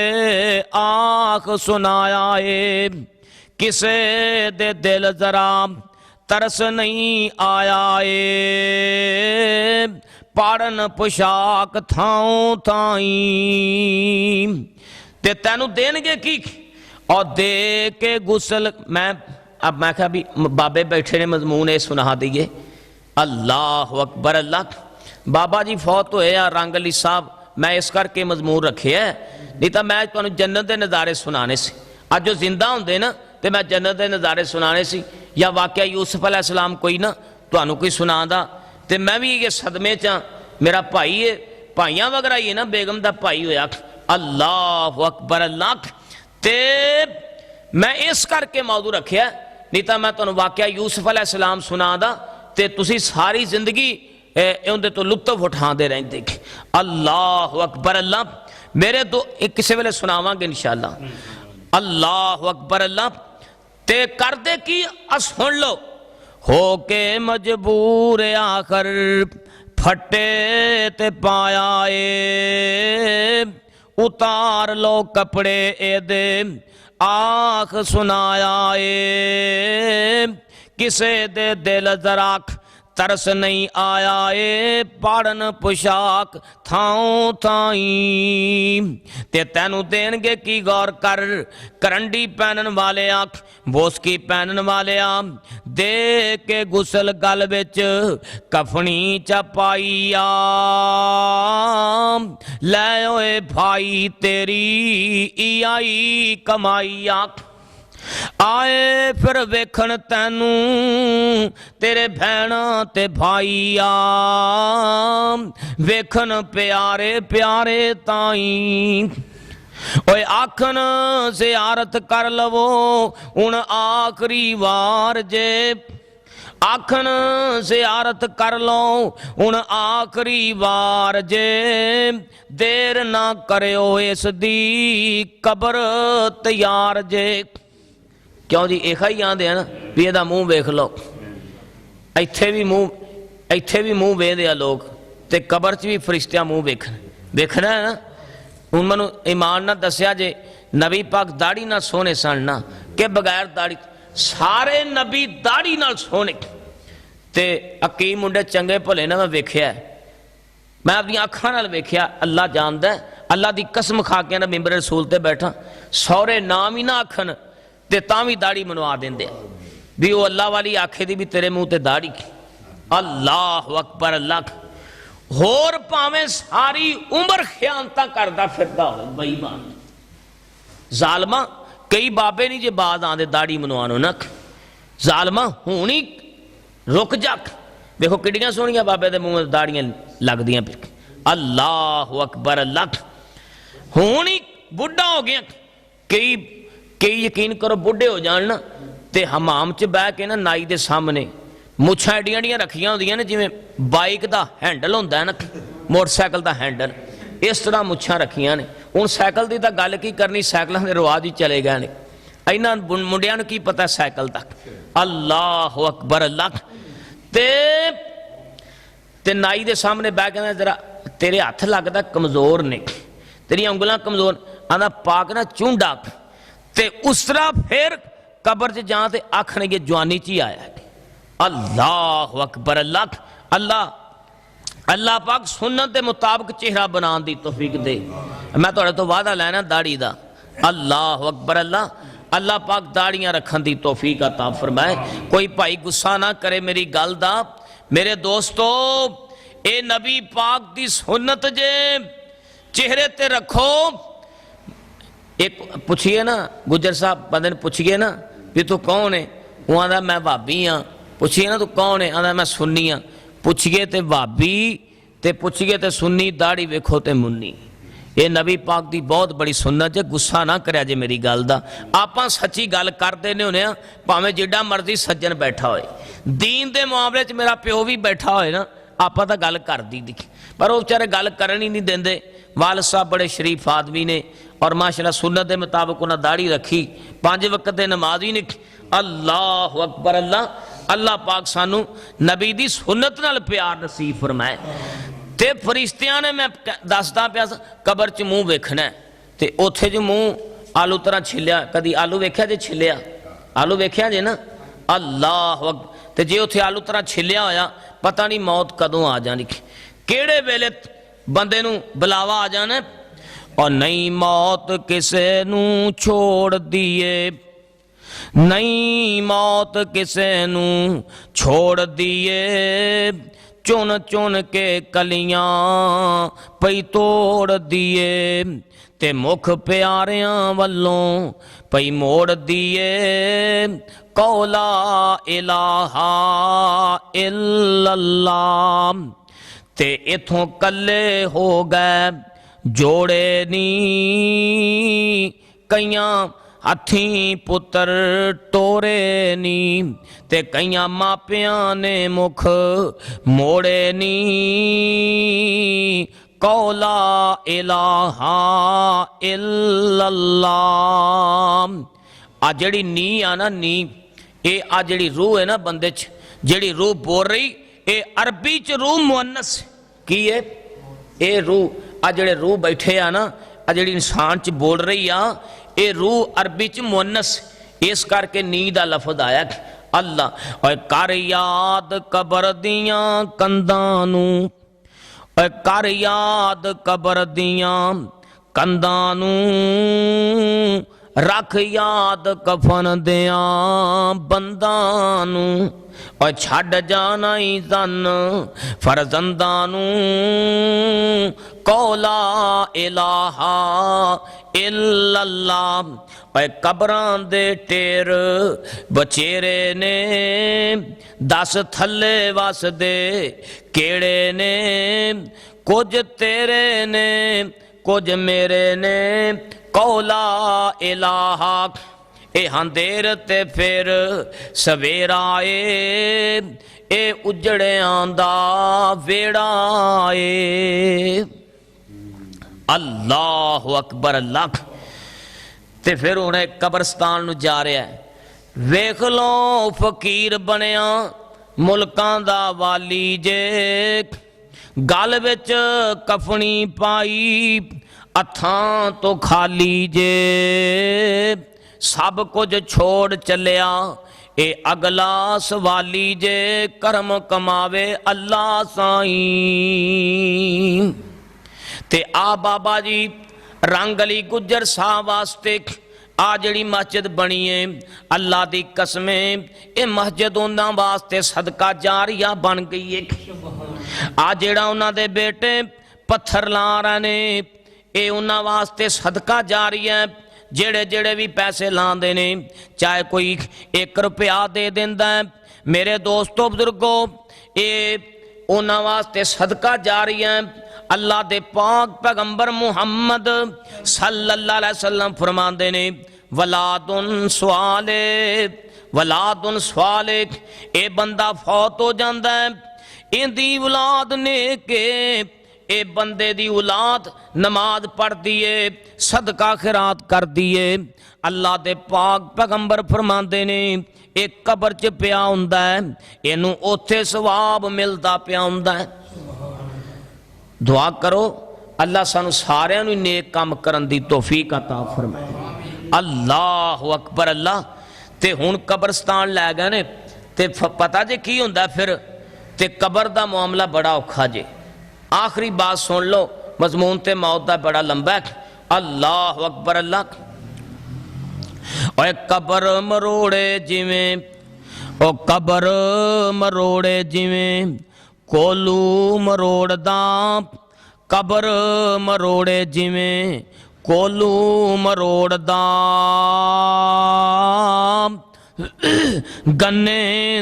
आख सुनाया ए। किसे दे दिल जरा तरस नहीं आया ए, पाड़न पोशाक थाओ थाई, ते तैनू देनगे की और दे के गुसल। मैं अब मैं क्या भी बाबे बैठे ने मजमून ये सुना दीए, अल्लाह अकबर। अल्लाह बाबा जी फौत होए आ रंग अली साहब, मैं इस करके मजमून रखे है, नहीं तो मैं तुहानू जन्नत के नज़ारे सुनाने से। अज जो जिंदा होंदे ना तो मैं जन्नत के नज़ारे सुनाने सी, या वाकया यूसुफ अलैहिस्सलाम कोई ना तुहानू कोई सुनादा, तो मैं भी ये सदमे च हाँ। मेरा भाई है, भाइयों वगैरह ही है ना, बेगम का भाई होया। अल्लाह अकबर। अल्लाह ते मैं इस करके मौजू रखे, नहीं तो मैं तुहानू वाकया यूसुफ अलैहिस्सलाम सुनादा ते तुसी सारी जिंदगी उहदे तो लुत्फ उठाते रहते। अल्लाह अकबर। अल्लाह मेरे दो किसी वेले सुनावांगे इंशाअल्लाह। अल्लाह अकबर। अल्लाह ते करदे की सुन लो। हो के मजबूर आखर फटे ते पाया ए, उतार लो कपड़े एदे आख सुनाया ए, किसे दे दिल जराख तरस नहीं आया ए, पाड़न पोशाक थाओ थाई ते तैनू देणगे की गौर कर। करंडी पहनन वाले आख बोसकी पहनन वाले आ, दे के गुसल गल विच कफनी च पाईया, लै ओए भाई तेरी आई कमाई आख। आए फिर वेखन तैनू तेरे भैणा ते भाईया, वेखन प्यारे प्यारे ताई। ओए आखन ज़ियारत कर लवो हुण आखरी वार जे, आखन ज़ियारत कर लो हुण आखरी वार जे, देर ना करियो इस दी कबर तैयार जे। क्यों जी एक ही आते हैं ना भी यदा मूँह वेख लो, इत्थे भी मूँह वेखते आ लोग, तो कबर च भी फरिश्तियां मूँह वेखना है ना। हूँ मैं ईमान ना दसिया जे नबी पाक दाढ़ी ना सोने सन ना कि बगैर दाढ़ी, सारे नबी दाढ़ी नाल सोने। ते अकी मुंडे चंगे भले ना मैं वेख्या, मैं अपनी अखां नाल वेख्या। अल्लाह जानदा है, अल्लाह की कसम खा के ना मिंबर रसूल ते बैठा, सौरे नाम ही ना आखन ते तां भी दाढ़ी मनवा देंदे भी वो अल्लाह वाली आखे दी भी तेरे मुंह ते दाढ़ी। अल्लाह अकबर। अल्लाह होर भावें सारी उम्र ख्यानता करदा फिरदा हो बेईमान जालमा। कई बाबे नहीं जे बाद आंदे दाढ़ी मनवानो ना, जालमा हुण ही रुक जा। देखो किड्डियां सोहणियां बाबे दे मुंह दाढ़ियां लगदियां पे। अल्लाह अकबर। अल्लाह हुण ही बुढ़ा हो गया। कई यकीन करो बुढ़े हो जान ना ते हमाम च बह के ना नाई दे सामने मुछां एडियां एडियां रखियां होंदियां ने, जिवें बाइक का हैंडल होंदा है ना, मोटरसाइकिल का हैंडल, इस तरह मुछां रखियां ने। हुण साइकिल की तो गल की करनी, साइकिलों के रिवाज ही चले गए ने, इन्हां मुंडियां नूं की पता साइकिल तक। अल्लाह अकबर। अल्लाह ते नाई दे सामने बह के जरा तेरे हथ लगदा कमजोर ने, तेरियां उंगलां कमजोर, आंदा पाक ना चूंडा। ते उस तरह फिर कबर च जां ते आखणगे जवानी च ही आया। अल्लाह अकबर। अल्लाह अल्लाह अल्लाह पाक सुन्नत के मुताबिक चेहरा बनाने की तौफीक दे। मैं तुहाडे तो वादा लेना दाढ़ी का। अल्लाह अकबर। अल्लाह अल्लाह पाक दाढ़ियां रखने की तौफीक अता फरमाए। कोई भाई गुस्सा ना करे मेरी गल दा। मेरे दोस्तों ए नबी पाक की सुन्नत जे चेहरे ते रखो। एक पूछिए ना गुजर साहब बंदे पूछिए ना भी तू कौन है, वो आंदा मैं भाभी हाँ। पूछिए ना तू कौन है, आंदा मैं सुन्नी हाँ। पूछिए तो भाभी ते पूछिए तो सुन्नी, दाढ़ी वेखो तो मुन्नी। ये नबी पाक की बहुत बड़ी सुन्नत है। गुस्सा ना करिया जे मेरी गल दा। आपां सच्ची गल करते ने होने, भावें जिड्डा मर्जी सज्जन बैठा होए, दीन दे मामले च मेरा प्यो भी बैठा होए ना, आपां तां गल करदी दी, पर वो बेचारे गल करन ही नहीं देंदे। वाल साहब बड़े शरीफ आदमी ने और माशाल्लाह सुन्नत के मुताबिक उन्हें दाढ़ी रखी, 5 वक्त के नमाज ही नहीं। अल्लाह अकबर। अल्लाह अल्लाह पाक सानू नबी दी सुन्नत नाल प्यार नसीब फरमाए। ते फरिश्तियां ने, मैं दसदा पिया कबर च मूँह वेखना है, ते उत्थे जो मूँह आलू तरह छिलिया, कदी आलू वेख्या जे छिलिया, आलू वेख्या जे ना। अल्लाह अकबर। ते जे उत्थे आलू तरह छिलिया होया, पता नहीं मौत कदों आ जानी, केड़े वेले बंदे नू बुलावा आ जाना। और नहीं मौत किसे नू छोड़ दिए, नहीं मौत किसे नू छोड़ दिए, चुन चुन के कलियां पई तोड़ दिए, ते मुख प्यारियां वल्लों पई मोड़ दिए, कौला इलाहा इल्लल्लाह। ते इथों कल्ले हो गए जोड़े नी, कईयां हथी पुत्र टोरे नी, ते कईयां मापियां ने मुख मोड़े नी, कौला इलाहा इल्लल्लाह। आ जड़ी नी आ ना नी, ये आ जड़ी रूह है ना बंदे च, जड़ी रूह बोल रही ये अरबी च रूह मुअन्नस की है। ये रूह आ जड़े रूह बैठे आ ना, आ जड़ी इंसान च बोल रही आ, ये रूह अरबी च मुअन्नस, इस करके नी दा लफज आया। अल्लाह और कर याद कबर दियां कंधां नू, कर याद कबर दियां कंधां नू, रख याद कफन दियां बंदां नू, और छड़ जाना ही तन फरजंदां नू, कौला इलाहा इल्लल्लाह। और कबरां दे टेर बचेरे ने, दस थल्ले वस दे केड़े ने, कुछ तेरे ने कुछ मेरे ने, कौला इलाहा। ए अंधेर ते फिर सवेरा ए उजड़ियां दा वेड़ा ए। अल्लाह अकबर अल्लाह। ते फिर हुण कब्रस्तान नूं जा रहा है, वेख लो फकीर बनिया मुल्कां दा वाली जे, गल विच कफनी पाई अथां तो खाली जे, सब कुछ छोड़ चलिया ए अगला सवाली जे, करम कमावे अल्लाह साईं। ते आ बाबा जी रंग अली गुज्जर साहब वास्ते आ जड़ी मस्जिद बनी है, अल्लाह दी कसमें ये मस्जिद उन्हां वास्ते सदका जारिया बन गई है। आ जेड़ा उन्हां दे बेटे पत्थर ला रहे ने, ये उन्हां वास्ते सदका जारिया है। जेड़े जेड़े भी पैसे लांदे ने, चाहे कोई 1 रुपया दे देंदा है, मेरे दोस्तों बुजुर्गों, ये उन्हां वास्ते सदका जारिया है। अल्लाह दे पाक पैगंबर मुहम्मद सल्लल्लाहु अलैहि वसल्लम फरमांदे ने, वलादुन सवाले वलादुन सवाले, ए बंदा फौत हो जाता है, इंदी औलाद ने के ए बंदे दी औलाद नमाज पढ़ दिए, सदका खैरात कर दिए। अल्लाह दे पाक पैगंबर फरमांदे ने, एक कबर च पिया हुंदा है, इनू ओथे सवाब मिलता पिया हुंदा है। दुआ करो अल्लाह सानू सारियां नू नेक काम करन दी तौफीक अता फरमाए। अल्लाह अकबर अल्लाह। ते हुण कब्रस्तान लै गए ने, ते पता जे की हुंदा फिर, ते कबर दा मामला बड़ा औखा जे। आखिरी बात सुन लो, मजमून ते मौत दा बड़ा लंबा है। अल्लाह अकबर अल्लाह। और कबर मरोड़े जिवें, ओ कबर मरोड़े जिवें कोलू मरोड़दा, कबर मरोड़े जिवें कोलू मरोड़दा, गन्ने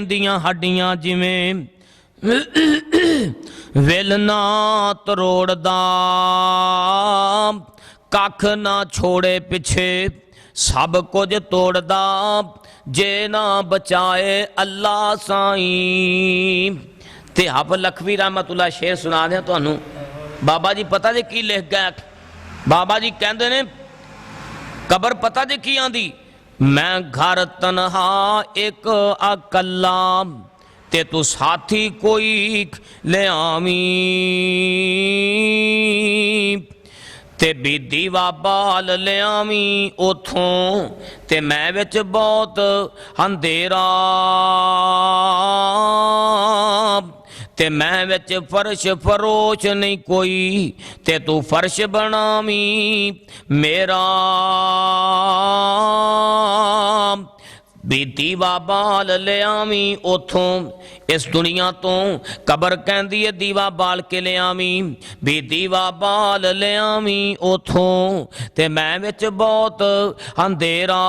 दियां हड्डियां जिवें वेलना तरोड़दा, कख ना छोड़े पिछे सब कुछ तोड़दा, जे ना बचाए अल्लाह साईं। ते आप लखवी रहमतुल्लाह शेर सुना दें तुहानू। बाबा जी पता जे की लिख गए, बाबा जी कहते ने कबर पता जे की आंदी, मैं घर तनहा एक अकल्ला, ते तू साथी कोई ले आवी, ते बीदी वा बाल ले आवी उथों, ते मैं विच बहुत अंधेरा, ते मैं विच फर्श फरोश नहीं कोई, ते तू फर्श बनावी मेरा, भी दीवा बाल ले आवी उथों, इस दुनिया तो कबर कहती है दीवा बाल के ले आवी, भी दीवा बाल ले आवी उथों, ते मैं विच बहुत अंधेरा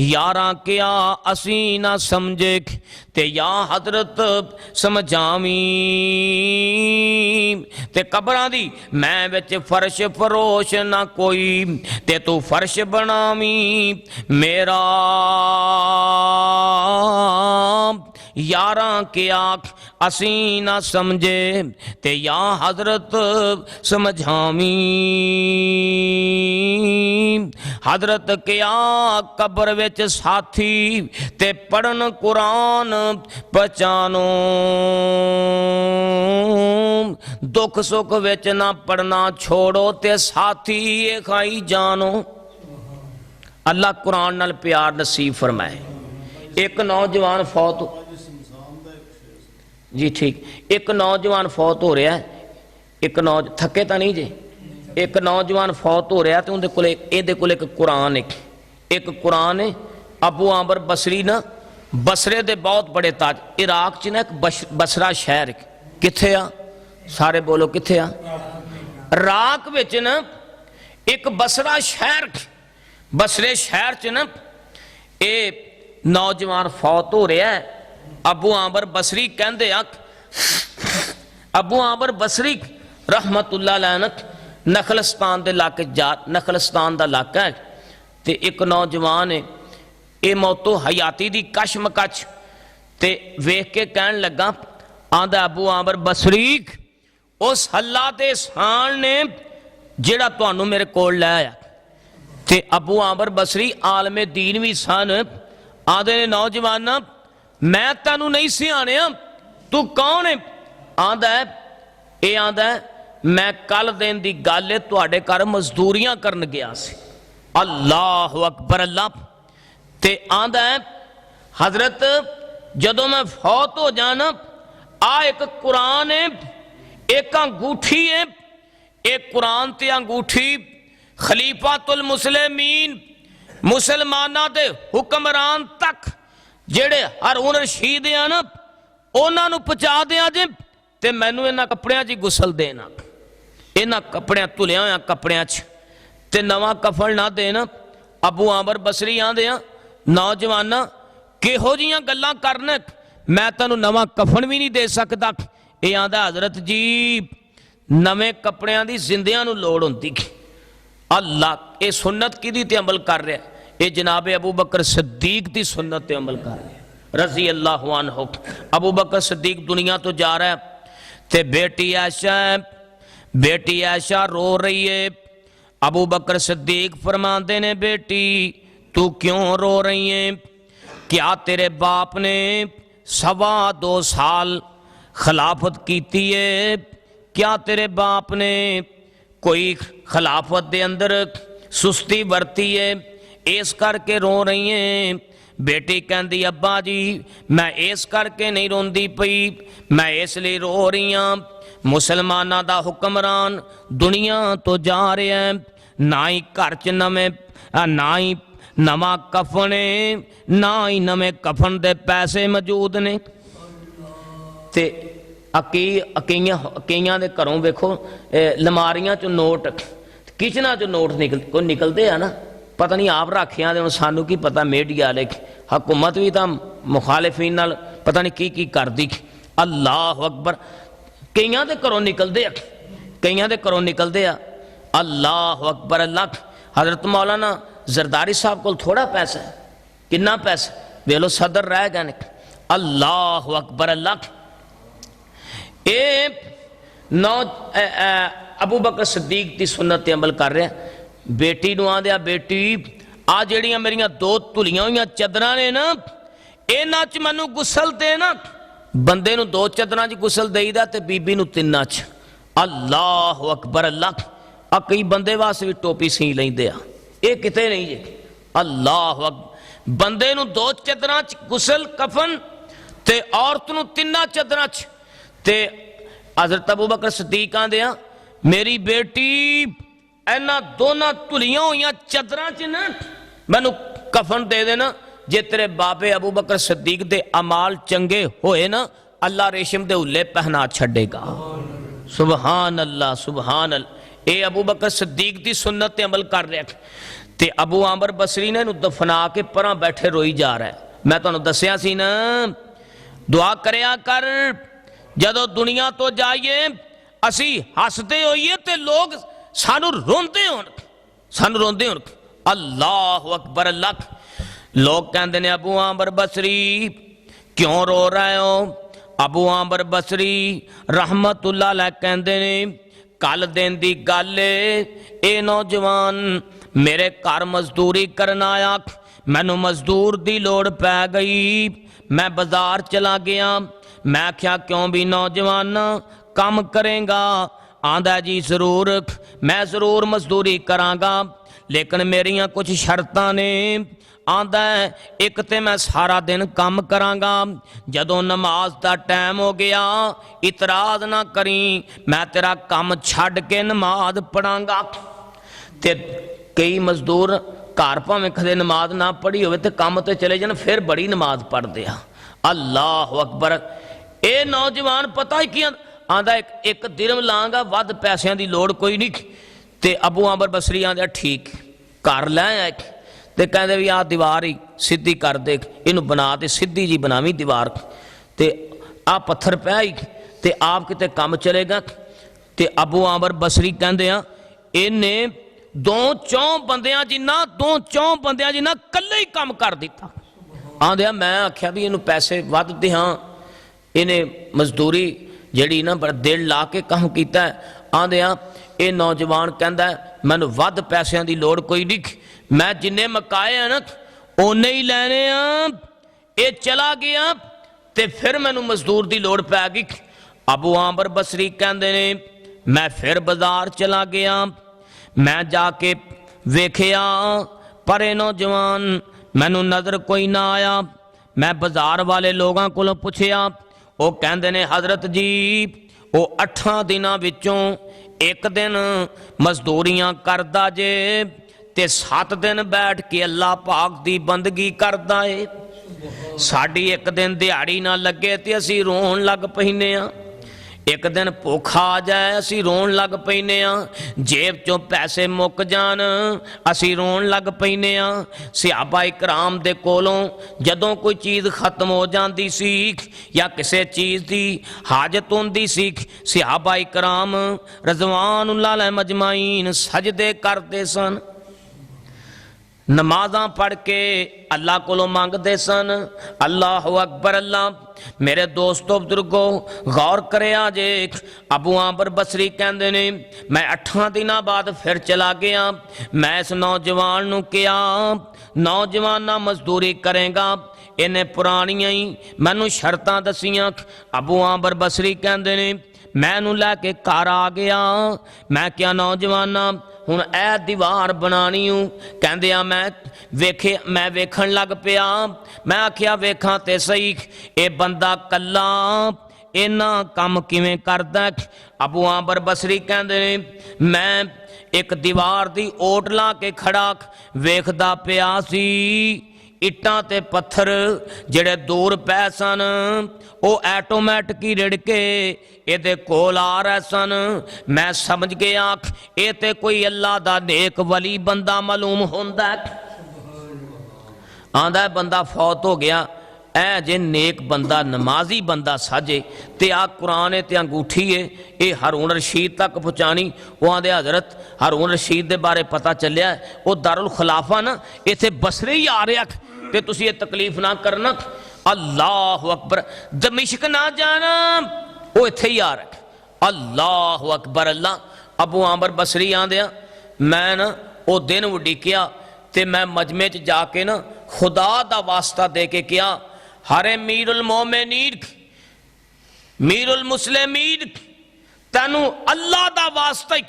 यारा क्या असी ना समझे, ते या हजरत समझावी, ते कबरां दी मैं विच फर्श फरोश ना कोई, ते तू फर्श बनावी मेरा यारा क्या असी ना समझे, ते या हजरत समझावी। हजरत क्या कब्र विच साथी, ते पढ़न कुरान पहचानो, दुख सुख विच ना पढ़ना छोड़ो, ते साथी ये खाई जानो। अल्लाह कुरान नाल प्यार नसीब फरमाए। एक नौजवान फौत जी ठीक, एक नौजवान फौत हो रहा है, एक थके तो नहीं जे, एक नौजवान फौत हो रहा तो उहदे कोल एक कुरान है, एक कुरान है। अबू आमर बसरी ना, बसरे दे बहुत बड़े ताज, इराक च ना एक बसरा शहर है, किथे आ सारे बोलो किथे आ, इराक विच ना एक बसरा शहर, बसरे शहर च ना ये नौजवान फौत हो रहा है। अबू आमर बसरी कहते आ, अबू आमर बसरी रहमतुल्लाह अलैह नखलस्तान के इलाके जा, नखलस्तान का इलाका है, तो एक नौजवान है, ये मौतो हयाती की कशमकश ते वेख के कहन लगा, आंदा अबू आमर बसरी उस अल्लाह दे शान ने जिहड़ा तुहानू मेरे कोल लै आया। ते अबू आमर बसरी आलमे दीन भी सन, आंदे ने नौजवान मैं तेनू नहीं सियाणिया, तू कौन है? आंदा है ये, आंदा है मैं कल दिन की गल है तुहाडे घर मजदूरियां करन गया सी। अल्लाह अकबर अल्लाह। ते आंदा है हजरत जदों मैं फौत हो जाना, आ एक कुरान है, एक अंगूठी है, एक कुरान ते अंगूठी खलीफातुल मुस्लिमीन मुसलमाना दे हुक्मरान तक जेड़े हारून रशीद आ ना, उन्होंने पहुंचा दिया जे, ते मैनू इन्हां कपड़ियां च गुसल देना, इन्हां कपड़ियां धुलिया हुआ कपड़ियां च, ते नवा कफन ना देना। अबू आमर बसरी आंदे आ, नौजवाना किहो जिहियां गल्लां करन, मैं तैनूं नवा कफन भी नहीं दे सकता। ये आंदा हजरत जी नवे कपड़ियां दी जिंदियां नूं लोड़ हुंदी। अल्लाह ये सुन्नत किहदी ते अमल कर रहा, ये जनाब अबू बकर सिद्दीक की सुन्नत ते अमल कर रहा रजी अल्लाह अन्हु। अबू बकर सिद्दीक दुनिया तो जा रहा है, ते बेटी आयशा रो रही है। अबू बकर सिद्दीक फरमाते ने, बेटी तू क्यों रो रही है? क्या तेरे बाप ने 2.25 साल खिलाफत की है? क्या तेरे बाप ने कोई खिलाफत दे अंदर सुस्ती बरती है, इस करके रो रही हैं? बेटी कहती अब्बा जी मैं इस करके नहीं रोंदी पई, मैं इसलिए रो रही हाँ मुसलमाना दा हुक्मरान दुनिया तो जा रहा है, ना ही घर च नवे ना ही नवा कफन है, ना ही नवे कफन दे पैसे मौजूद ने। ते कईयां दे घरों वेखो लमारियां चो नोट, किचना चो नोट निकलते हैं ना, पता नहीं आप राखिया दे, सानू की पता मीडिया वाले, हुकूमत भी तो मुखालिफिन नाल पता नहीं की करदी। अल्लाह अकबर। कईयां दे घरों निकलते हैं, कईयां दे घरों निकलते हैं। अल्लाह अकबर अल्लाह। हजरत मौलाना जरदारी साहब को थोड़ा पैसा है, कितना पैसा वे लो सदर रह गए। अल्लाह अकबर अल्लाह। अबू बकर सिद्दीक की सुन्नत ते अमल कर रहा। बेटी नूं आंदे, बेटी आ जिहड़ियां मेरियां 2 धुलियां हुई चादरां ने ना, इन्हां च मैनू गुसल दे ना। बंदे नूं 2 चादरां च गुसल देईदा ते बीबी नूं 3 च। अल्लाह अकबर अल्लाह। आ कई बंदे वास्ते भी टोपी सी लैंदे आ, ये किते नहीं जे। अल्लाह अकबर। बंदे नूं 2 चादरां च गुसल कफन ते औरत नूं 3 चादरां च। ते हजरत अबू बकर सिद्दीक आंदे आ, मेरी बेटी इन्हां दोनों धुलियां हुई चादरां च ना मैनू कफन दे देना, जे तेरे बाबे अबू बकर सिद्दीक दे अमाल चंगे होए ना अल्लाह रेशम दे हुल्ले पहना छड़ेगा। सुबहान अल्लाह सुबहान अल्लाह। ये अबू बकर सिद्दीक दी सुन्नत ते अमल कर रहा ते अबू आमर बसरी ने दफना के परां बैठे रोई जा रहा है। मैं तुहानू दस्सिया सी ना, दुआ करया कर जदों दुनिया तो जाइए असी हसदे होइए ते लोग सानू रोंदे होण, सानू रोंदे होण। अल्लाह अकबर अल्लाह। लोग कहते ने अबू आमर बसरी क्यों रो रहे हो? अबू आमर बसरी रहमतुल्लाह अलैह कहते ने कल दिन दी गल ए नौजवान मेरे घर मजदूरी करन आया, मैनू मजदूर दी लोड़ पै गई, मैं बाजार चला गया। मैं आख्या क्यों भी नौजवान काम करेगा? आंदा जी जरूर, मैं जरूर मजदूरी करांगा लेकिन मेरियां कुछ शर्तां ने। आंदा एक ते मैं सारा दिन काम करांगा, जदों नमाज का टाइम हो गया इतराज ना करी, मैं तेरा काम छड़ के नमाज पढ़ांगा। ते कई मजदूर घर भावें कदे नमाज ना पढ़ी होवे ते काम ते चले जान फिर बड़ी नमाज पढ़ते आ। अल्लाह अकबर। ये नौजवान पता ही की आंदा एक दिरम लांगा, वध पैसों की लोड़ कोई नहीं। ते अबू आमर बसरी आंदा ठीक कर लै ते कहते भी आ दीवार ही सीधी कर दे, इनू बना ते सीधी जी बनावी दीवार ते आ पत्थर पै ही ते आप किते काम चलेगा। ते अबू आमर बसरी कहते हैं इन्हें दो चौं बंदियां जिन्ना कल्ले ही काम कर दिता। आंदे मैं आख्या भी इनू पैसे वध दे, हाँ इन्हें मजदूरी जड़ी ना बड़ा दिल ला के काम किया। आंदे ये नौजवान कहता मैनू वध पैसों की लोड़ कोई नहीं, मैं जिन्ने मकाए हैं ना ओने ही लैने आ। ये चला गया ते फिर मैनू मजदूर की लोड़ पै गई। अबू आमर बसरी कहते ने मैं फिर बाजार चला गया, मैं जाके वेखिया पर ये नौजवान मैनू नज़र कोई ना आया। मैं बाजार वाले लोगों को पुछया, वो कहते ने हजरत जी वो 8 दिनों विचों एक दिन मजदूरियां करदा जे ते 7 दिन बैठ के अल्लाह पाक दी बंदगी करदा है। साड़ी एक दिन दिहाड़ी ना लगे ते असी रोन लग पैने आ, एक दिन भुखा आ जाए असी रोन लग पैने आ, जेब चों पैसे मुक जान असी रोन लग पैने आ। सहाबा इकराम दे कोलों जदों कोई चीज़ खत्म हो जाती सी या किसी चीज़ की हाजत होंदी सी, सहाबा इकराम रज़वानुल्लाह अलैहिम अजमाइन सजदे करते सन, नमाज़ां पढ़ के अल्लाह कोलों मंगते सन। अल्लाह अकबर अल्लाह। मेरे दोस्तों बुजुर्गो गौर करे जे अबू आमर बसरी कहते ने मैं 8 दिनों बाद फिर चला गया। मैं इस नौजवान नूं कहा नौजवाना मजदूरी करेगा, इन्हें पुरानियां ही मैनू शर्तां दसियां। अबू आमर बसरी कहते ने मैनू लैके घर आ गया। मैं क्या नौजवाना हुण ए दीवार बनानी हूँ? कहंदे मैं वेखण लग पिया। मैं आख्या वेखां ते सही ये बंदा कल्ला इन्ना काम किवें करदा? अबू आमर बसरी कहंदे ने मैं एक दीवार दी ओट ला के खड़ा वेखदा पिया सी, इट्टां ते पत्थर जिहड़े दूर पै सन वो ऐटोमैटिक ही रिड़के ये कोल आ रहे सन। मैं समझ गया ये ते कोई अल्लाह दा नेक वली बंदा मालूम होंदा। आंदा बंदा फौत हो गया, ऐ जे नेक बंदा नमाजी बंदा साजे ते आ कुरान है ते अंगूठी है ये हारून रशीद तक पहुँचानी। वो आंदे हजरत हारून रशीद दे बारे पता चलिया वो दारुल खिलाफा ना इत्थे बसरे ही आ रहा ते तुसी ये तकलीफ ना करना। अल्लाह अकबर। दमिश्क ना जाना वो इत्थे ही आ रहा। अल्लाह अकबर अल्लाह। अबू आमर बसरी आंदे मैं ना वो दिन उड़ीकिया ते मैं मजमे च जाके ना खुदा दा वास्ता दे के किया हरे मीरुल मोमिनीन मीरुल मुस्लिमीन तैनू अल्लाह दा वास्ता ही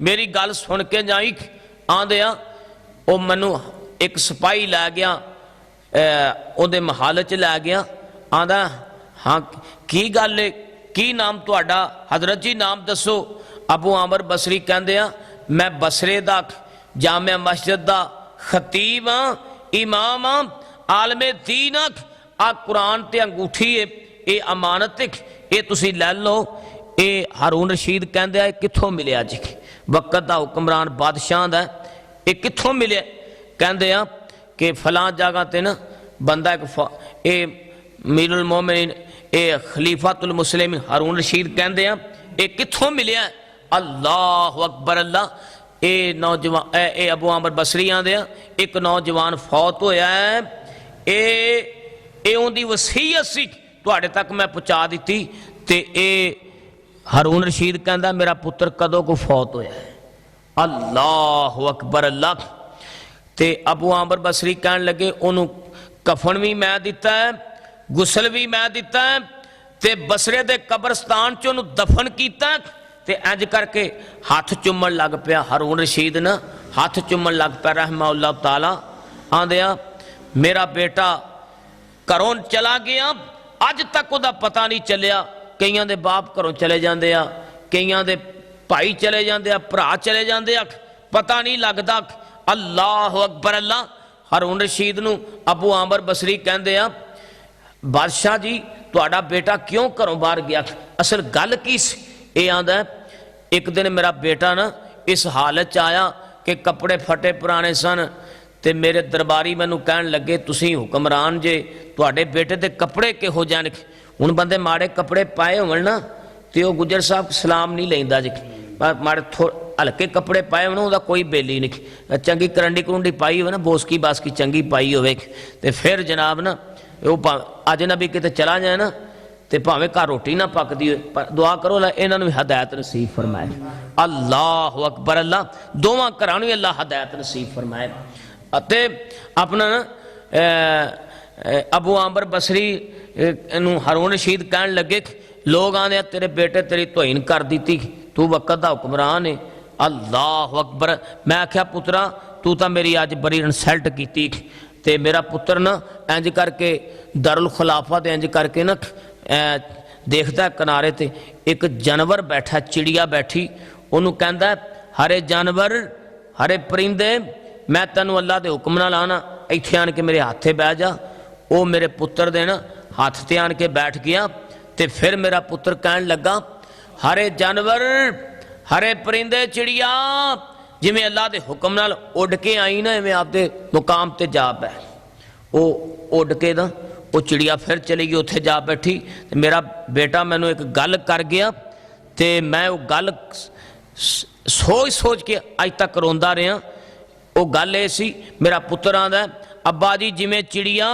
मेरी गल सुन के जाई। आंदे वो मैनू एक सिपाही लै गया उहदे महल च लै गया। आंदा हाँ की गल है की नाम तुहाडा? हजरत जी नाम दसो। अबू आमर बसरी कहंदे मैं बसरे दा जामिया मस्जिद दा खतीब हाँ, इमाम हाँ, आलमे दीन हाँ। आ कुरान ते अंगूठी है, ये अमानत है, ये तुसी लै लो। ये हारून रशीद कहंदे आ कित्थों मिलिया जी, वक्त दा हुक्मरान बादशाह दा ये कित्थों मिले? कहंदे आ कि फलां जगह ते ना बंदा एक मीरुल मोमिनीन ये खलीफातुल मुस्लिमीन हारून रशीद कहंदे आ ये कित्थों मिलिया? अल्लाह अकबर अल्लाह। ये नौजवान ये अबू आमर बसरी आंदे आ एक नौजवान फौत होया है, ये उनकी वसीयत सी तुहाडे तक मैं पहुँचा दी। ते ये हारून रशीद कहंदा मेरा पुत्र कदों को फौत होया है? अल्लाह अकबर अल्लाह। ते अबू आमर बसरी कहन लगे उन्होंने कफन भी मैं दिता है, गुसल भी मैं दिता है, ते बसरे दे कब्रस्तान च उन्होंने दफन किया। ते इंज करके हाथ चुमन लग पिया हारून रशीद ना, हाथ चुमन लग पिया रहमाउल्लाह ताला। आंदिया मेरा बेटा घरों चला गया, अज तक उहदा पता नहीं चलिया। कईयां दे बाप घरों चले जाते आ, कईयां दे भाई चले जाते आ, भरा चले जाते आ, पता नहीं लगता। अल्लाह अकबर अल्लाह। हारून रशीद नूं अबू आमर बसरी कहंदे आ बादशाह जी तुहाडा बेटा क्यों घरों बाहर गया, असल गल की सी? ये आंदा एक दिन मेरा बेटा ना इस हालत च आया कि कपड़े फटे पुराने सन, ते मेरे दरबारी मैनू कहन लगे तुसी हुक्मरान जे, तुहाडे बेटे दे कपड़े किहो जाने? हुण बंदे माड़े कपड़े पाए होवन ना ते ओह गुजर साहब सलाम नहीं लैंदा जी, माड़े हल्के कपड़े पाए होन उहदा कोई बेली नहीं, चंगी करंडी कुरंडी पाई हो ना, बोसकी बासकी चंगी पाई होवे ते फिर जनाब ना अजनबी किते चला जाए ना ते भावें घर रोटी ना पकदी हो, पर दुआ करो ला इन्हां नूं हिदायत नसीब फरमाए। अल्लाह अकबर अल्लाह। दोवां घरां नूं अल्लाह हिदायत नसीब फरमाए। अते अपना अबू आमर बसरी नूं हारून रशीद कहन लगे लोग आंदे तेरे बेटे तेरी तोहीन कर दी, तू वक्त दा हुक्मरान है। अल्लाह अकबर। मैं आख्या पुत्रा तू तो मेरी अज बड़ी इंसल्ट की, ते मेरा पुत्र ना इंज करके दरुल खिलाफा ते इंज करके ना देखता किनारे ते एक जानवर बैठा, चिड़िया बैठी, उन्होंने कहता हरे जानवर हरे परिंदे मैं तेन अल्लाह के हुक्म नाल आना, इत्थे आन के मेरे हाथे बह जा। वो मेरे पुत्र दे ना हाथ ते आन के बैठ गया। ते फिर मेरा पुत्र कहन लगा हरे जानवर हरे परिंदे चिड़िया जिमें अल्लाह के हुक्म नाल उड़ के आई ना, इवें आपदे मुकाम ते जा पै। वो उड़ के ना वो चिड़िया फिर चली गई, उत्थे जा बैठी। ते मेरा बेटा मैनू एक गल कर गया, ते मैं वो गल सोच सोच के अज तक रोंदा रहा। वो गल ये सी, मेरा पुत्र आंदा अब्बा जी जिमें चिड़िया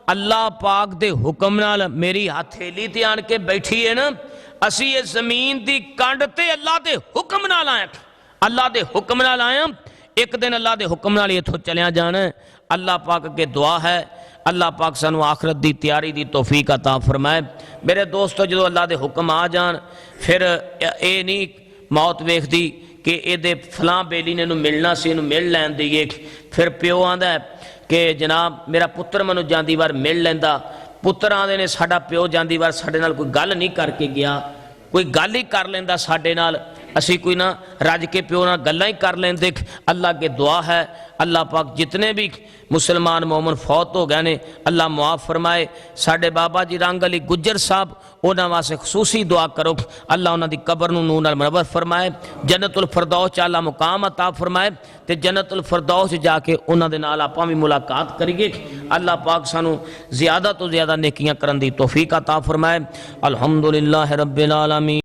अल्लाह पाक दे हुक्म नाल मेरी हथेली ते आन के बैठी है ना, असी ये जमीन दी कंड ते अल्लाह दे हुक्म नाल आया, अल्लाह दे हुक्म नाल आया। एक दिन अल्लाह दे हुक्म नाल इथों चलिया जाना है। अल्लाह पाक अगे दुआ है अल्लाह पाक सानू आखरत दी तैयारी दी तौफीक अता फरमाए। मेरे दोस्तों जो अल्लाह दे हुक्म आ जान फिर ये नहीं मौत वेखदी कि ये फलां बेली ने मिलना सी, इनू मिल लैन दईए। फिर प्यो आंदा है कि जनाब मेरा पुत्र मैनू जांदी वार मिल लैंदा, पुत्र आंदे ने साडा प्यो जांदी वार साडे नाल कोई गल नहीं करके गया, कोई गल ही कर लेंदा साडे नाल, असी कोई ना रज के प्यो नाल गल्लां ही कर लेंदे। अल्लाह के दुआ है अल्लाह पाक जितने भी मुसलमान मोमन फौत हो गए ने अल्लाह मुआफ़ फरमाए। साडे बाबा जी रंग अली गुज्जर साहब उन्हां वास्ते खसूसी दुआ करो, अल्लाह उन्हां दी कबर नूं नूर नाल मुनव्वर फरमाए, जन्नतुल फिरदौस च अल्लाह मुकाम अता फरमाए, ते जन्नतुल फिरदौस जाके उन्हां दे नाल आपां भी मुलाकात करिए। अल्लाह पाक सानू ज़्यादा तो ज़्यादा नेकियां करन दी तौफीक अता फरमाए। अल्हम्दुलिल्लाह रब्बिल आलमीन।